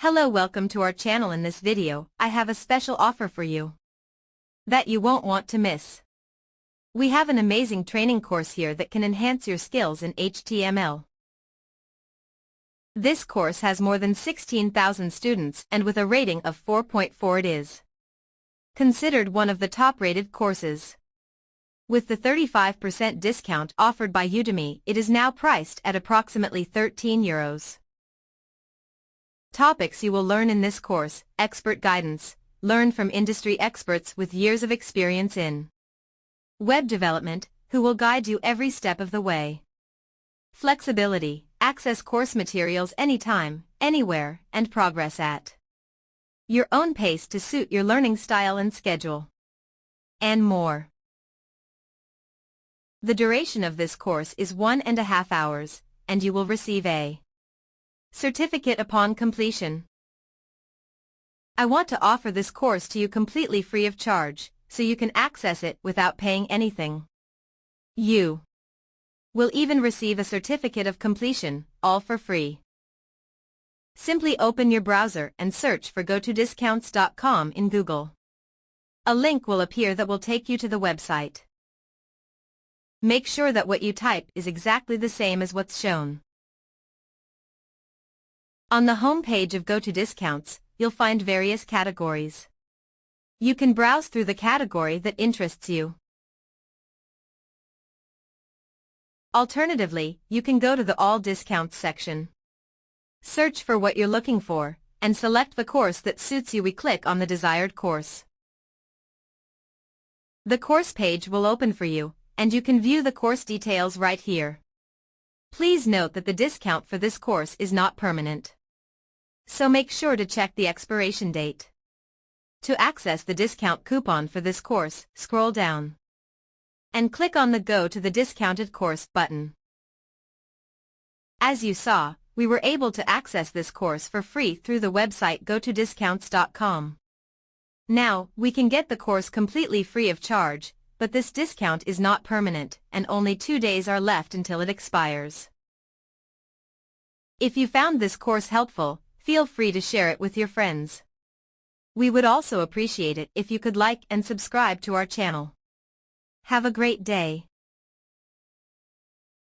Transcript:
Hello, welcome to our channel. In this video, I have a special offer for you that you won't want to miss. We have an amazing training course here that can enhance your skills in HTML. This course has more than 16,000 students and with a rating of 4.4 it is considered one of the top-rated courses. With the 35% discount offered by Udemy, it is now priced at approximately €13. Topics you will learn in this course: expert guidance, learn from industry experts with years of experience in web development, who will guide you every step of the way. Flexibility, access course materials anytime, anywhere, and progress at your own pace to suit your learning style and schedule. And more. The duration of this course is 1.5 hours, and you will receive a certificate upon completion. I want to offer this course to you completely free of charge, so you can access it without paying anything. You will even receive a certificate of completion, all for free. Simply open your browser and search for gotodiscounts.com in Google. A link will appear that will take you to the website. Make sure that what you type is exactly the same as what's shown. On the home page of Go to Discounts, you'll find various categories. You can browse through the category that interests you. Alternatively, you can go to the All Discounts section. Search for what you're looking for, and select the course that suits you. We click on the desired course. The course page will open for you, and you can view the course details right here. Please note that the discount for this course is not permanent, so make sure to check the expiration date. To access the discount coupon for this course, scroll down and click on the Go to the Discounted Course button. As you saw, we were able to access this course for free through the website gotodiscounts.com. Now, we can get the course completely free of charge, but this discount is not permanent, and only 2 days are left until it expires. If you found this course helpful, feel free to share it with your friends. We would also appreciate it if you could like and subscribe to our channel. Have a great day.